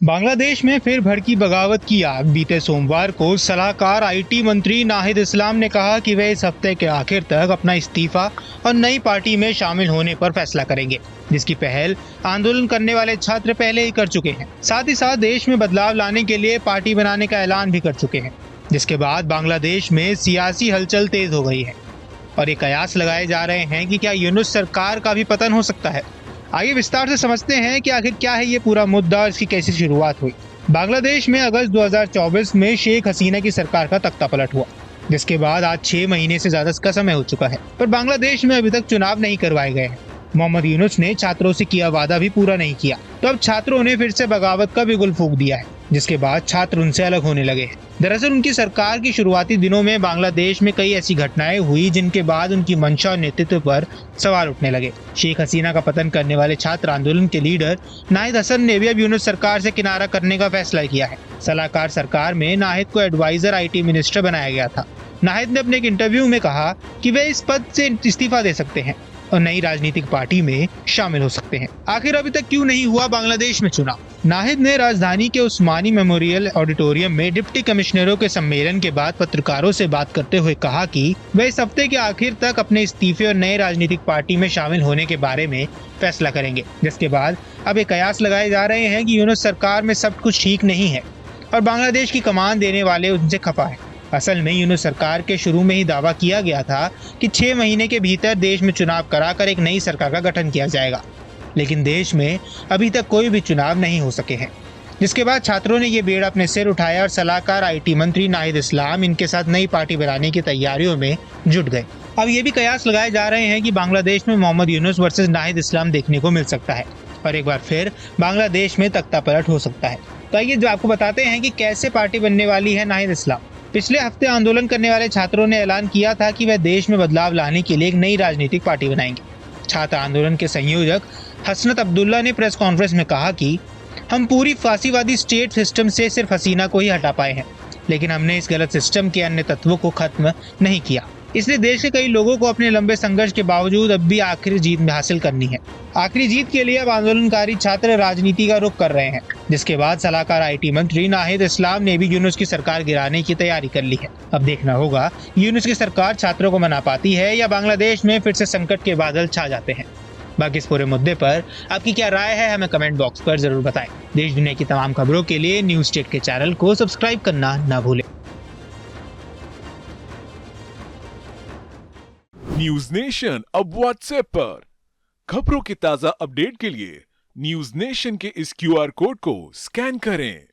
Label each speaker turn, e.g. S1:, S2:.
S1: बांग्लादेश में फिर भड़की बगावत की आग। बीते सोमवार को सलाहकार आईटी मंत्री नाहिद इस्लाम ने कहा कि वे इस हफ्ते के आखिर तक अपना इस्तीफा और नई पार्टी में शामिल होने पर फैसला करेंगे, जिसकी पहल आंदोलन करने वाले छात्र पहले ही कर चुके हैं। साथ ही साथ देश में बदलाव लाने के लिए पार्टी बनाने का ऐलान भी कर चुके हैं, जिसके बाद बांग्लादेश में सियासी हलचल तेज हो गई है और ये कयास लगाए जा रहे हैं कि क्या यूनुस सरकार का भी पतन हो सकता है। आइए विस्तार से समझते हैं कि आखिर क्या है ये पूरा मुद्दा और इसकी कैसी शुरुआत हुई। बांग्लादेश में अगस्त 2024 में शेख हसीना की सरकार का तख्ता पलट हुआ, जिसके बाद आज 6 महीने से ज्यादा का समय हो चुका है, पर बांग्लादेश में अभी तक चुनाव नहीं करवाए गए हैं। मोहम्मद यूनुस ने छात्रों से किया वादा भी पूरा नहीं किया, तो अब छात्रों ने फिर से बगावत का बिगुल फूंक दिया है, जिसके बाद छात्र उनसे अलग होने लगे हैं। दरअसल उनकी सरकार की शुरुआती दिनों में बांग्लादेश में कई ऐसी घटनाएं हुई जिनके बाद उनकी मंशा और नेतृत्व पर सवाल उठने लगे। शेख हसीना का पतन करने वाले छात्र आंदोलन के लीडर नाहिद हसन ने भी अब यूनुस सरकार से किनारा करने का फैसला किया है। सलाहकार सरकार में नाहिद को एडवाइजर आईटी मिनिस्टर बनाया गया था। नाहिद ने अपने एक इंटरव्यू में कहा कि वे इस पद से इस्तीफा दे सकते हैं और नई राजनीतिक पार्टी में शामिल हो सकते हैं। आखिर अभी तक क्यों नहीं हुआ बांग्लादेश में चुनाव? नाहिद ने राजधानी के उस्मानी मेमोरियल ऑडिटोरियम में डिप्टी कमिश्नरों के सम्मेलन के बाद पत्रकारों से बात करते हुए कहा कि वे इस हफ्ते के आखिर तक अपने इस्तीफे और नए राजनीतिक पार्टी में शामिल होने के बारे में फैसला करेंगे, जिसके बाद अब ये कयास लगाए जा रहे हैं कि यूनुस सरकार में सब कुछ ठीक नहीं है और बांग्लादेश की कमान देने वाले उनसे खफा है। असल में यूनुस सरकार के शुरू में ही दावा किया गया था कि 6 महीने के भीतर देश में चुनाव कराकर एक नई सरकार का गठन किया जाएगा, लेकिन देश में अभी तक कोई भी चुनाव नहीं हो सके हैं, जिसके बाद छात्रों ने ये बेड़ा अपने सिर उठाया और सलाहकार आईटी मंत्री नाहिद इस्लाम इनके साथ नई पार्टी बनाने की तैयारियों में जुट गए। अब ये भी कयास लगाए जा रहे हैं कि बांग्लादेश में मोहम्मद यूनुस वर्सेस नाहिद इस्लाम देखने को मिल सकता है और एक बार फिर बांग्लादेश में तख्ता पलट हो सकता है। तो आइए जो आपको बताते हैं कि कैसे पार्टी बनने वाली है नाहिद इस्लाम। पिछले हफ्ते आंदोलन करने वाले छात्रों ने ऐलान किया था कि वह देश में बदलाव लाने के लिए एक नई राजनीतिक पार्टी बनाएंगे। छात्र आंदोलन के संयोजक हसनत अब्दुल्ला ने प्रेस कॉन्फ्रेंस में कहा कि हम पूरी फांसीवादी स्टेट सिस्टम से सिर्फ हसीना को ही हटा पाए हैं, लेकिन हमने इस गलत सिस्टम के अन्य तत्वों को खत्म नहीं किया। इसलिए देश के कई लोगों को अपने लंबे संघर्ष के बावजूद अब भी आखिरी जीत में हासिल करनी है। आखिरी जीत के लिए अब आंदोलनकारी छात्र राजनीति का रुख कर रहे हैं, जिसके बाद सलाहकार आईटी मंत्री नाहिद इस्लाम ने भी यूनुस की सरकार गिराने की तैयारी कर ली है। अब देखना होगा यूनुस की सरकार छात्रों को मना पाती है या बांग्लादेश में फिर से संकट के बादल छा जाते हैं। बाकी इस पूरे मुद्दे पर आपकी क्या राय है, हमें कमेंट बॉक्स पर जरूर बताएं। देश दुनिया की तमाम खबरों के लिए न्यूज स्टेट के चैनल को सब्सक्राइब करना ना भूलें।
S2: न्यूज नेशन अब व्हाट्सएप पर खबरों की ताजा अपडेट के लिए न्यूज नेशन के इस क्यूआर कोड को स्कैन करें।